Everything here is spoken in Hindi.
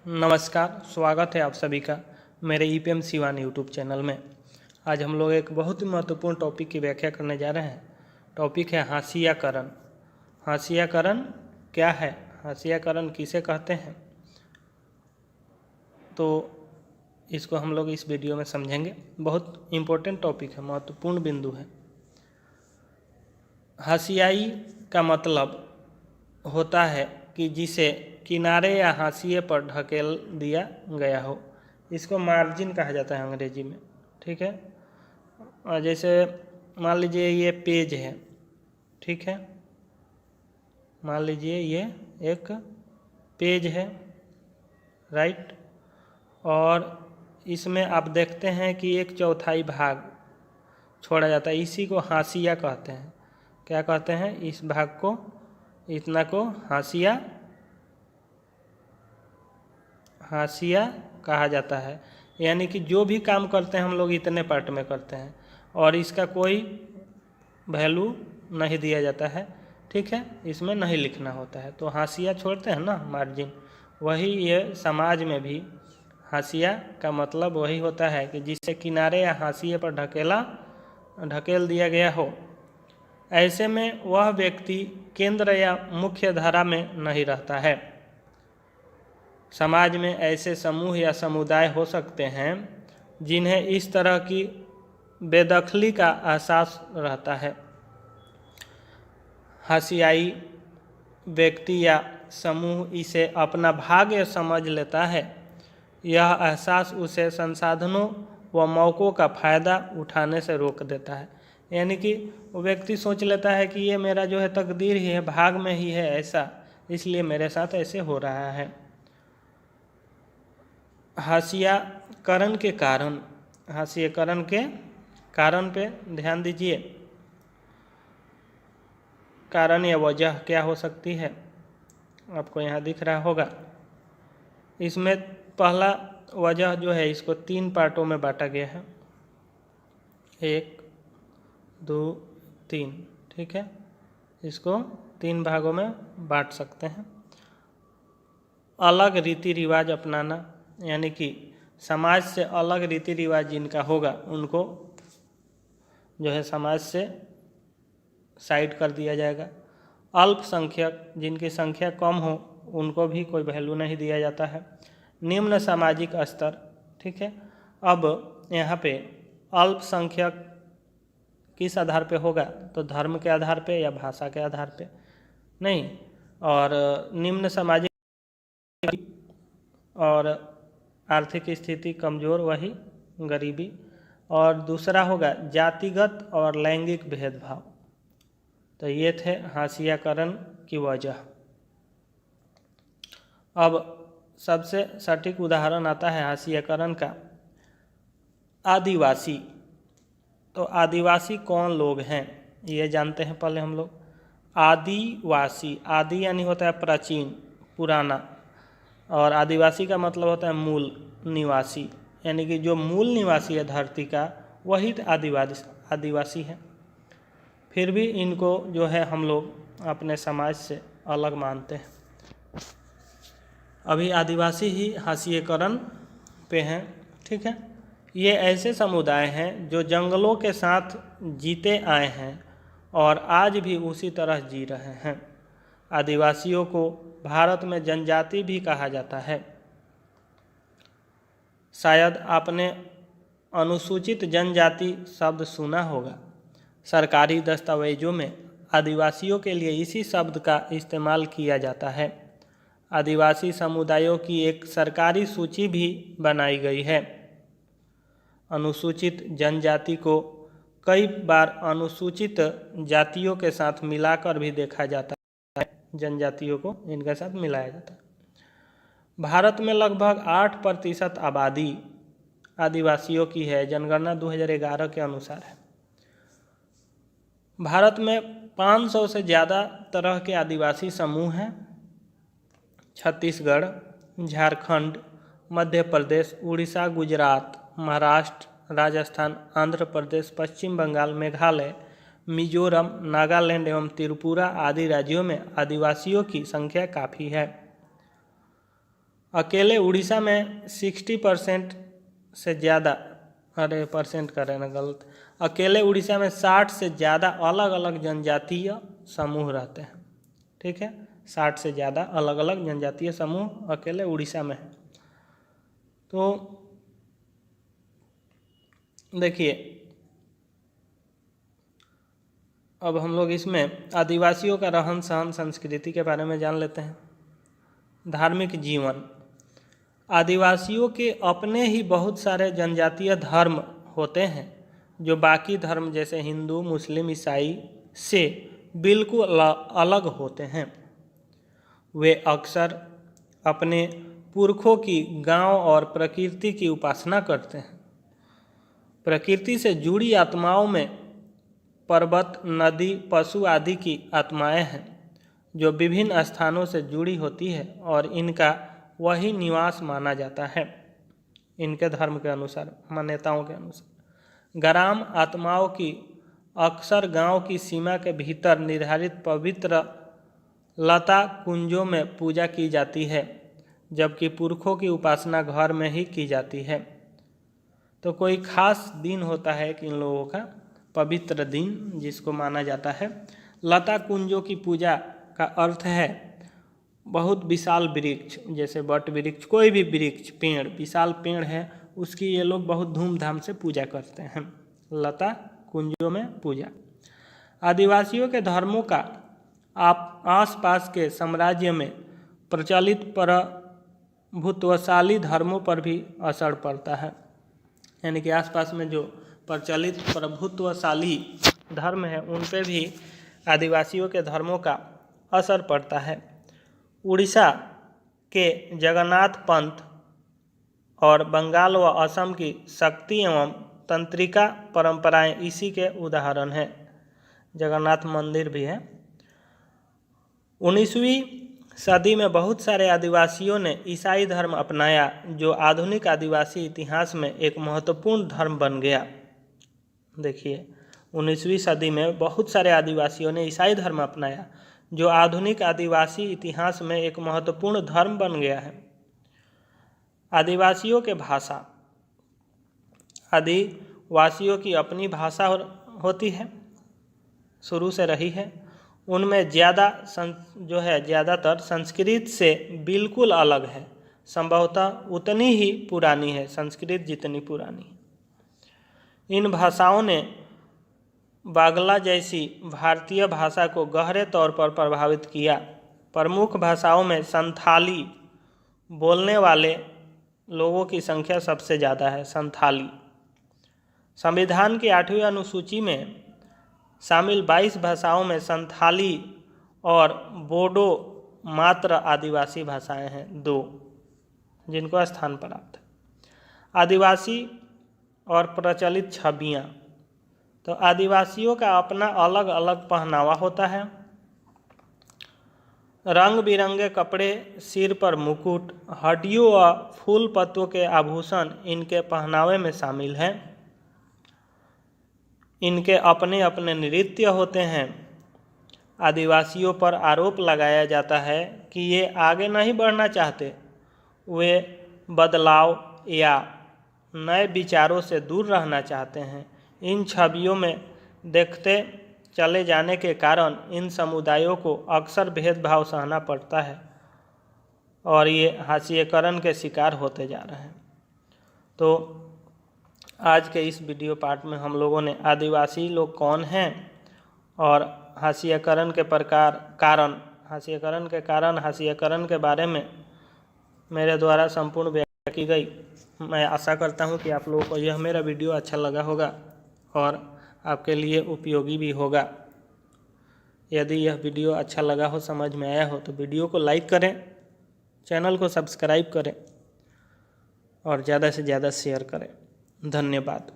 नमस्कार, स्वागत है आप सभी का मेरे ईपीएम सिवान यूट्यूब चैनल में। आज हम लोग एक बहुत ही महत्वपूर्ण टॉपिक की व्याख्या करने जा रहे हैं। टॉपिक है हाशियाकरण। हाशियाकरण क्या है, हाशियाकरण किसे कहते हैं, तो इसको हम लोग इस वीडियो में समझेंगे। बहुत इम्पोर्टेंट टॉपिक है, महत्वपूर्ण बिंदु है। हाशियाई का मतलब होता है कि जिसे किनारे या हाशिए पर ढकेल दिया गया हो। इसको मार्जिन कहा जाता है अंग्रेजी में, ठीक है। और जैसे मान लीजिए ये पेज है, ठीक है, मान लीजिए ये एक पेज है, राइट, और इसमें आप देखते हैं कि 1/4 भाग छोड़ा जाता है। इसी को हाशिया कहते हैं। क्या कहते हैं? इस भाग को, इतना को हाशिया कहा जाता है। यानी कि जो भी काम करते हैं हम लोग इतने पार्ट में करते हैं और इसका कोई वैल्यू नहीं दिया जाता है, ठीक है, इसमें नहीं लिखना होता है। तो हाशिया छोड़ते हैं ना, मार्जिन, वही ये समाज में भी हाशिया का मतलब वही होता है कि जिससे किनारे या हाशिए पर ढकेल दिया गया हो। ऐसे में वह व्यक्ति केंद्र या मुख्य धारा में नहीं रहता है। समाज में ऐसे समूह या समुदाय हो सकते हैं जिन्हें इस तरह की बेदखली का एहसास रहता है। हाशियाई व्यक्ति या समूह इसे अपना भाग्य समझ लेता है। यह एहसास उसे संसाधनों व मौक़ों का फ़ायदा उठाने से रोक देता है। यानी कि वो व्यक्ति सोच लेता है कि ये मेरा जो है तकदीर ही है, भाग में ही है ऐसा, इसलिए मेरे साथ ऐसे हो रहा है। हाशियाकरण के कारण, हाशियाकरण के कारण पे ध्यान दीजिए। कारण या वजह क्या हो सकती है, आपको यहाँ दिख रहा होगा। इसमें पहला वजह जो है, इसको 3 पार्टों में बांटा गया है, 1, 2, 3, ठीक है। इसको 3 भागों में बांट सकते हैं। अलग रीति रिवाज अपनाना, यानी कि समाज से अलग रीति रिवाज जिनका होगा उनको जो है समाज से साइड कर दिया जाएगा। अल्पसंख्यक, जिनकी संख्या कम हो, उनको भी कोई वैल्यू नहीं दिया जाता है। निम्न सामाजिक स्तर, ठीक है। अब यहाँ पे अल्पसंख्यक किस आधार पे होगा, तो धर्म के आधार पे या भाषा के आधार पे नहीं। और निम्न सामाजिक और आर्थिक स्थिति कमज़ोर, वही गरीबी। और दूसरा होगा जातिगत और लैंगिक भेदभाव। तो ये थे हाशियाकरण की वजह। अब सबसे सटीक उदाहरण आता है हाशियाकरण का, आदिवासी। तो आदिवासी कौन लोग हैं ये जानते हैं पहले हम लोग। आदिवासी, आदि यानी होता है प्राचीन, पुराना, और आदिवासी का मतलब होता है मूल निवासी, यानी कि जो मूल निवासी है धरती का, वही आदिवासी है। फिर भी इनको जो है हम लोग अपने समाज से अलग मानते हैं। अभी आदिवासी ही हाशियाकरण पे हैं, ठीक है। ये ऐसे समुदाय हैं जो जंगलों के साथ जीते आए हैं और आज भी उसी तरह जी रहे हैं। आदिवासियों को भारत में जनजाति भी कहा जाता है। शायद आपने अनुसूचित जनजाति शब्द सुना होगा। सरकारी दस्तावेजों में आदिवासियों के लिए इसी शब्द का इस्तेमाल किया जाता है। आदिवासी समुदायों की एक सरकारी सूची भी बनाई गई है। अनुसूचित जनजाति को कई बार अनुसूचित जातियों के साथ मिलाकर भी देखा जाता है। जनजातियों को इनके साथ मिलाया जाता है। भारत में लगभग 8% आबादी आदिवासियों की है, जनगणना 2011 के अनुसार है। भारत में 500 से ज़्यादा तरह के आदिवासी समूह हैं। छत्तीसगढ़, झारखंड, मध्य प्रदेश, उड़ीसा, गुजरात, महाराष्ट्र, राजस्थान, आंध्र प्रदेश, पश्चिम बंगाल, मेघालय, मिजोरम, नागालैंड एवं त्रिपुरा आदि राज्यों में आदिवासियों की संख्या काफ़ी है। अकेले उड़ीसा में 60% से ज़्यादा, अरे परसेंट करें ना गलत, अकेले उड़ीसा में 60 से ज़्यादा अलग अलग जनजातीय समूह रहते हैं। ठीक है, 60 से ज़्यादा अलग अलग जनजातीय समूह अकेले उड़ीसा में है। तो देखिए, अब हम लोग इसमें आदिवासियों का रहन सहन संस्कृति के बारे में जान लेते हैं। धार्मिक जीवन, आदिवासियों के अपने ही बहुत सारे जनजातीय धर्म होते हैं जो बाकी धर्म जैसे हिंदू, मुस्लिम, ईसाई से बिल्कुल अलग होते हैं। वे अक्सर अपने पुरखों की गांव और प्रकृति की उपासना करते हैं। प्रकृति से जुड़ी आत्माओं में पर्वत, नदी, पशु आदि की आत्माएं हैं जो विभिन्न स्थानों से जुड़ी होती है और इनका वही निवास माना जाता है। इनके धर्म के अनुसार, मान्यताओं के अनुसार ग्राम आत्माओं की अक्सर गांव की सीमा के भीतर निर्धारित पवित्र लता कुंजों में पूजा की जाती है, जबकि पुरखों की उपासना घर में ही की जाती है। तो कोई खास दिन होता है कि इन लोगों का पवित्र दिन जिसको माना जाता है। लता कुंजों की पूजा का अर्थ है बहुत विशाल वृक्ष, जैसे वट वृक्ष, कोई भी वृक्ष, पेड़, विशाल पेड़ है, उसकी ये लोग बहुत धूमधाम से पूजा करते हैं। लता कुंजों में पूजा। आदिवासियों के धर्मों का आसपास के साम्राज्य में प्रचलित प्रभुत्वशाली धर्मों पर भी असर पड़ता है। यानी कि आसपास में जो प्रचलित प्रभुत्वशाली धर्म है उन पे भी आदिवासियों के धर्मों का असर पड़ता है। उड़ीसा के जगन्नाथ पंथ और बंगाल व असम की शक्ति एवं तंत्रिका परंपराएं इसी के उदाहरण हैं। जगन्नाथ मंदिर भी है। 19वीं सदी में बहुत सारे आदिवासियों ने ईसाई धर्म अपनाया, जो आधुनिक आदिवासी इतिहास में एक महत्वपूर्ण धर्म बन गया। देखिए, 19वीं सदी में बहुत सारे आदिवासियों ने ईसाई धर्म अपनाया, जो आधुनिक आदिवासी इतिहास में एक महत्वपूर्ण धर्म बन गया है। आदिवासियों के भाषा, आदिवासियों की अपनी भाषा होती है, शुरू से रही है। उनमें ज़्यादातर संस्कृत से बिल्कुल अलग है, संभवतः उतनी ही पुरानी है संस्कृत जितनी पुरानी। इन भाषाओं ने बांग्ला जैसी भारतीय भाषा को गहरे तौर पर प्रभावित किया। प्रमुख भाषाओं में संथाली बोलने वाले लोगों की संख्या सबसे ज़्यादा है, संथाली। संविधान की 8वीं अनुसूची में शामिल 22 भाषाओं में संथाली और बोडो मात्र आदिवासी भाषाएं हैं, 2 जिनको स्थान प्राप्त है। आदिवासी और प्रचलित छवियाँ, तो आदिवासियों का अपना अलग अलग पहनावा होता है। रंग बिरंगे कपड़े, सिर पर मुकुट, हड्डियों व फूल पत्तों के आभूषण इनके पहनावे में शामिल हैं। इनके अपने अपने नृत्य होते हैं। आदिवासियों पर आरोप लगाया जाता है कि ये आगे नहीं बढ़ना चाहते, वे बदलाव या नए विचारों से दूर रहना चाहते हैं। इन छवियों में देखते चले जाने के कारण इन समुदायों को अक्सर भेदभाव सहना पड़ता है और ये हास्यकरण के शिकार होते जा रहे हैं। तो आज के इस वीडियो पार्ट में हम लोगों ने आदिवासी लोग कौन हैं और हास्यकरण के हास्यकरण के बारे में मेरे द्वारा संपूर्ण व्याख्या की गई। मैं आशा करता हूं कि आप लोगों को यह मेरा वीडियो अच्छा लगा होगा और आपके लिए उपयोगी भी होगा। यदि यह वीडियो अच्छा लगा हो, समझ में आया हो, तो वीडियो को लाइक करें, चैनल को सब्सक्राइब करें और ज़्यादा से ज़्यादा शेयर करें। धन्यवाद।